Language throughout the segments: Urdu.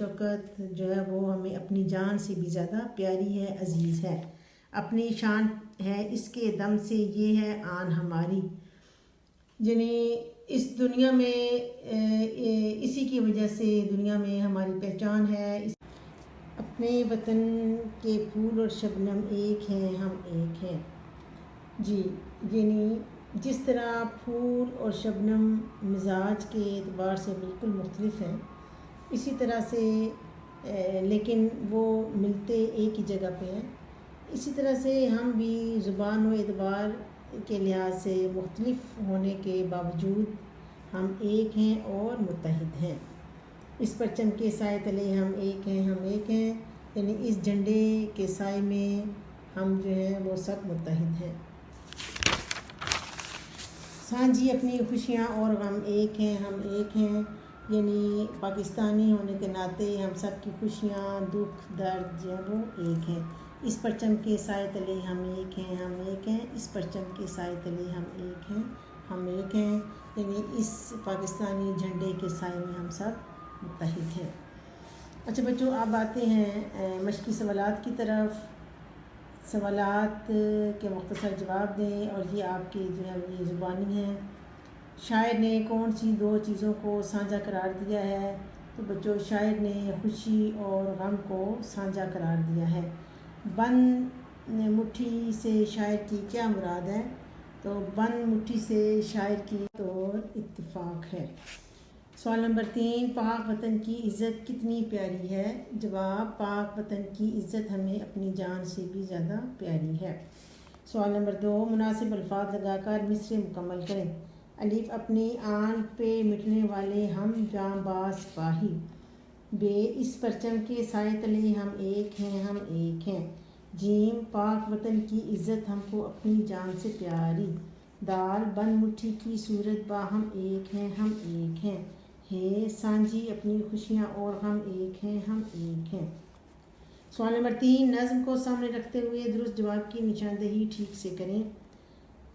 شوکت جو ہے وہ ہمیں اپنی جان سے بھی زیادہ پیاری ہے، عزیز ہے، اپنی شان ہے اس کے دم سے یہ ہے آن ہماری، یعنی اس دنیا میں اسی کی وجہ سے دنیا میں ہماری پہچان ہے۔ اپنے وطن کے پھول اور شبنم ایک ہیں ہم ایک ہیں، جی یعنی جس طرح پھول اور شبنم مزاج کے اعتبار سے بالکل مختلف ہیں، اسی طرح سے لیکن وہ ملتے ایک ہی جگہ پہ ہیں، اسی طرح سے ہم بھی زبان و اعتبار کے لحاظ سے مختلف ہونے کے باوجود ہم ایک ہیں اور متحد ہیں۔ اس پرچم کے سائے تلے ہم ایک ہیں ہم ایک ہیں، یعنی اس جھنڈے کے سائے میں ہم جو ہیں وہ سب متحد ہیں۔ سانجھی اپنی خوشیاں اور غم ایک ہیں ہم ایک ہیں، یعنی پاکستانی ہونے کے ناطے ہم سب کی خوشیاں دکھ درد جو ہے وہ ایک ہیں۔ اس پرچم کے سائے تلے ہم ایک ہیں ہم ایک ہیں، اس پرچم کے سائے تلے ہم ایک ہیں ہم ایک ہیں، یعنی اس پاکستانی جھنڈے کے سائے میں ہم سب متحد ہیں۔ اچھا بچوں، آپ آتے ہیں مشقی سوالات کی طرف۔ سوالات کے مختصر جواب دیں، اور یہ آپ کے جو ہے یہ زبانی ہیں۔ شاعر نے کون سی دو چیزوں کو سانجھا قرار دیا ہے؟ تو بچوں شاعر نے خوشی اور غم کو سانجھا قرار دیا ہے۔ بند مٹھی سے شاعر کی کیا مراد ہے؟ تو بند مٹھی سے شاعر کی طور اتفاق ہے۔ سوال نمبر 3، پاک وطن کی عزت کتنی پیاری ہے؟ جواب، پاک وطن کی عزت ہمیں اپنی جان سے بھی زیادہ پیاری ہے۔ سوال نمبر 2، مناسب الفاظ لگا کر مصرع مکمل کریں۔ الف، اپنی آن پہ مٹنے والے ہم جاں باز سپاہی۔ ب، اس پرچم کے سائے تلے ہم ایک ہیں ہم ایک ہیں۔ جیم، پاک وطن کی عزت ہم کو اپنی جان سے پیاری۔ دال، بند مٹھی کی صورت باہم ایک ہیں ہم ایک ہیں۔ ہے، سانجھی اپنی خوشیاں اور غم ایک ہیں ہم ایک ہیں۔ سوال نمبر 3، نظم کو سامنے رکھتے ہوئے درست جواب کی نشاندہی ٹھیک سے کریں۔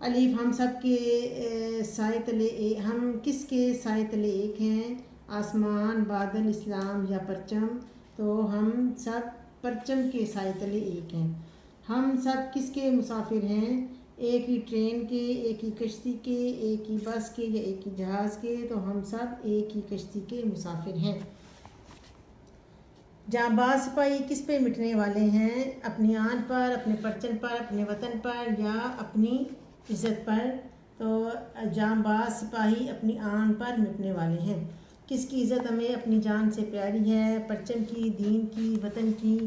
الف، ہم سب کے سائے تلے ہم کس کے سائے تلے ایک ہیں؟ آسمان، بادل، اسلام یا پرچم؟ تو ہم سب پرچم کے سائے تلے ایک ہیں۔ ہم سب کس کے مسافر ہیں؟ ایک ہی ٹرین کے، ایک ہی کشتی کے، ایک ہی بس کے یا ایک ہی جہاز کے؟ تو ہم سب ایک ہی کشتی کے مسافر ہیں۔ جاں باز سپاہی کس پہ مٹنے والے ہیں؟ اپنی آن پر، اپنے پرچم پر، اپنے وطن پر یا اپنی عزت پر؟ تو جاں باز سپاہی اپنی آن پر مٹنے والے ہیں۔ کس کی عزت ہمیں اپنی جان سے پیاری ہے؟ پرچم کی، دین کی، وطن کی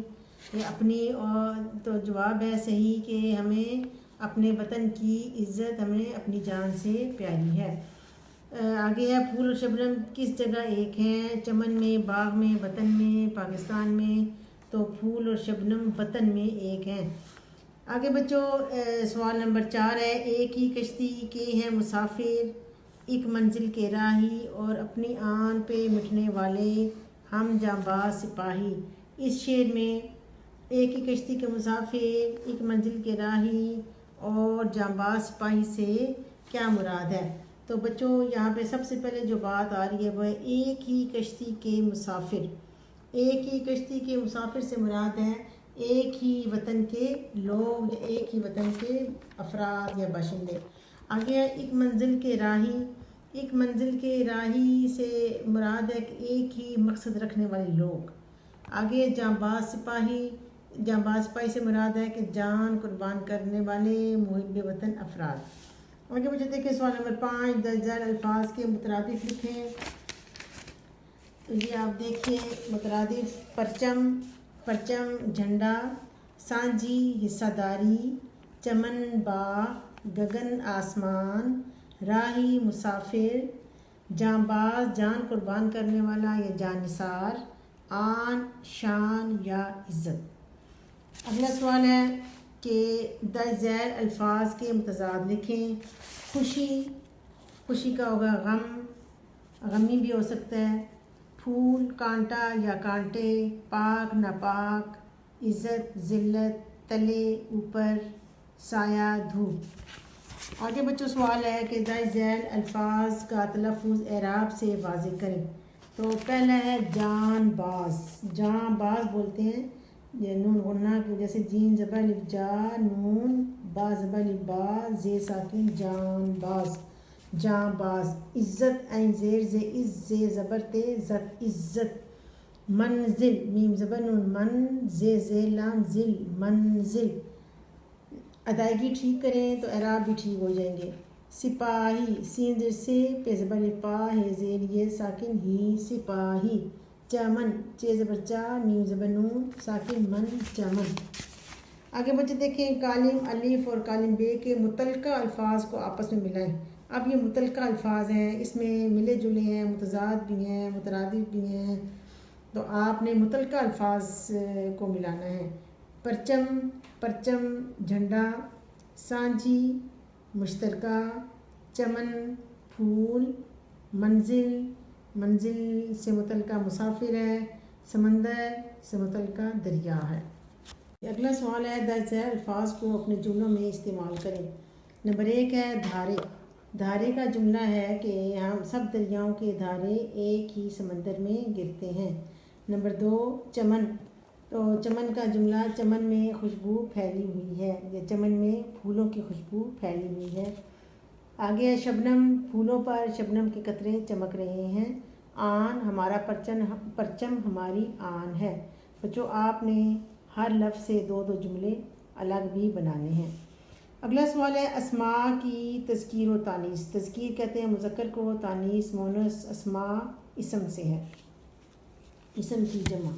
یا اپنی؟ اور تو جواب ہے صحیح کہ ہمیں اپنے وطن کی عزت ہمیں اپنی جان سے پیاری ہے۔ آگے ہے، پھول اور شبنم کس جگہ ایک ہیں؟ چمن میں، باغ میں، وطن میں، پاکستان میں؟ تو پھول اور شبنم وطن میں ایک ہیں۔ آگے بچوں سوال نمبر 4 ہے، ایک ہی کشتی کے ہیں مسافر، ایک منزل کے راہی، اور اپنی آن پہ مٹنے والے ہم جاں باز سپاہی۔ اس شعر میں ایک ہی کشتی کے مسافر، ایک منزل کے راہی اور جاں باز سپاہی سے کیا مراد ہے؟ تو بچوں یہاں پہ سب سے پہلے جو بات آ رہی ہے وہ ہے ایک ہی کشتی کے مسافر۔ ایک ہی کشتی کے مسافر سے مراد ہے ایک ہی وطن کے لوگ یا ایک ہی وطن کے افراد یا باشندے۔ آگے ہے، ایک منزل کے راہی۔ ایک منزل کے راہی سے مراد ہے کہ ایک ہی مقصد رکھنے والے لوگ۔ آگے جاں باز سپاہی، جاں باز سپاہی سے مراد ہے کہ جان قربان کرنے والے محب وطن افراد۔ آگے بچے دیکھیں سوال نمبر 5، درج ذیل الفاظ کے مترادف لکھیں۔ تو یہ آپ دیکھیں مترادف، پرچم، پرچم جھنڈا، سانجھی حصہ داری، چمن باغ، گگن آسمان، راہی مسافر، جاں باز جان قربان کرنے والا یا جان نثار، آن شان یا عزت۔ اگلا سوال ہے کہ درج ذیل الفاظ کے متضاد لکھیں۔ خوشی، خوشی کا ہوگا غم، غمی بھی ہو سکتا ہے۔ پھول، کانٹا یا کانٹے، پاک، ناپاک، عزت، ذلت، تلے، اوپر، سایہ، دھوپ۔ آگے بچوں سوال ہے کہ درج ذیل الفاظ کا تلفظ اعراب سے واضح کریں۔ تو پہلا ہے جان باز، جان باز بولتے ہیں، یہ نون غنہ کی وجہ سے جین زبر الف جا، نون با زبر الف با، زے ساکن، جان باز، جان باز۔ عزت عین زیر زے، عز زے زبر تے، زت عزت۔ منزل میم زبر نون من، زے زے لام ذل، منزل۔ ادائیگی ٹھیک کریں تو اعراب بھی ٹھیک ہو جائیں گے۔ سپاہی سین زیر سے، پہ زبر الف پا، ہے زیر یہ ساکن ہی، سپاہی۔ چمن چے زبر چا، میم زبر نون ساکن من، چمن۔ آگے بچے دیکھیں کالم الف اور کالم بے کے متعلقہ الفاظ کو آپس میں ملائیں۔ اب یہ متعلقہ الفاظ ہیں، اس میں ملے جلے ہیں، متضاد بھی ہیں، مترادف بھی ہیں، تو آپ نے متعلقہ الفاظ کو ملانا ہے۔ پرچم پرچم، جھنڈا، سانجھی مشترکہ، چمن پھول، منزل منزل سے متعلقہ مسافر ہے، سمندر سے متعلقہ دریا ہے۔ اگلا سوال ہے درج ذیل الفاظ کو اپنے جملوں میں استعمال کریں۔ نمبر 1 ہے دھارے۔ دھارے کا جملہ ہے کہ ہم سب دریاؤں کے دھارے ایک ہی سمندر میں گرتے ہیں۔ نمبر 2 چمن، تو چمن کا جملہ چمن میں خوشبو پھیلی ہوئی ہے، یا چمن میں پھولوں کی خوشبو پھیلی ہوئی ہے۔ آگے ہے شبنم، پھولوں پر شبنم کے قطرے چمک رہے ہیں۔ آن، ہمارا پرچم ہماری آن ہے۔ بچوں آپ نے ہر لفظ سے 2 جملے الگ بھی بنانے ہیں۔ اگلا سوال ہے اسماء کی تذکیر و تانیث۔ تذکیر کہتے ہیں مذکر کو، تانیث مونث، اسماء اسم سے ہے، اسم کی جمع۔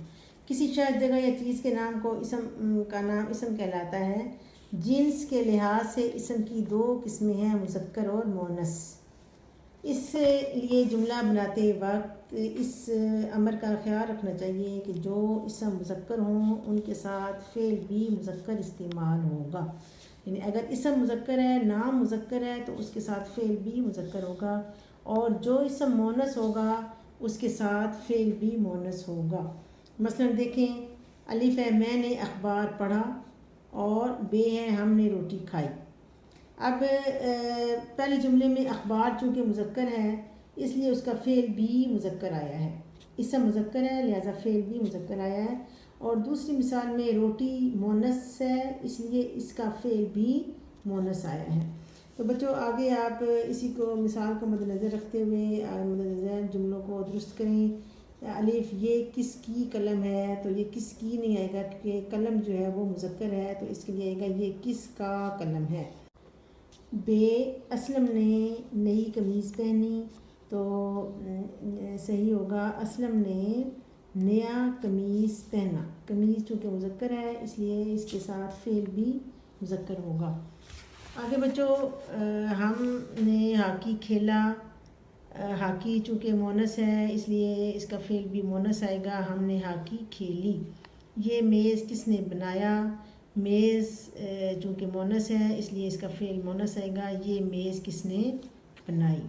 کسی شخص، جگہ یا چیز کے نام کو اسم کا نام اسم کہلاتا ہے۔ جنس کے لحاظ سے اسم کی 2 قسمیں ہیں، مذکر اور مونث۔ اس لیے جملہ بناتے وقت اس امر کا خیال رکھنا چاہیے کہ جو اسم مذکر ہوں ان کے ساتھ فعل بھی مذکر استعمال ہوگا، یعنی اگر اسم مذکر ہے، نام مذکر ہے، تو اس کے ساتھ فعل بھی مذکر ہوگا، اور جو اسم مونث ہوگا اس کے ساتھ فعل بھی مونث ہوگا۔ مثلا دیکھیں الف ہے میں نے اخبار پڑھا، اور بے ہے ہم نے روٹی کھائی۔ اب پہلے جملے میں اخبار چونکہ مذکر ہے اس لیے اس کا فعل بھی مذکر آیا ہے، اسم مذکر ہے لہذا فعل بھی مذکر آیا ہے، اور دوسری مثال میں روٹی مونث ہے اس لیے اس کا فعل بھی مونث آیا ہے۔ تو بچوں آگے آپ اسی کو مثال کو مد نظر رکھتے ہوئے مدنظر جملوں کو درست کریں۔ الف یہ کس کی قلم ہے، تو یہ کس کی نہیں آئے گا کیونکہ قلم جو ہے وہ مذکر ہے، تو اس کے لیے آئے گا یہ کس کا قلم ہے۔ بے اسلم نے نئی قمیض پہنی، تو صحیح ہوگا اسلم نے نیا قمیض پہنا۔ قمیض چونکہ مذکر ہے اس لیے اس کے ساتھ فعل بھی مذکر ہوگا۔ آگے بچوں ہم نے ہاکی کھیلا، ہاکی چونکہ مونث ہے اس لیے اس کا فعل بھی مونث آئے گا، ہم نے ہاکی کھیلی۔ یہ میز کس نے بنایا، میز چونکہ مونث ہے اس لیے اس کا فعل مونث آئے گا، یہ میز کس نے بنائی۔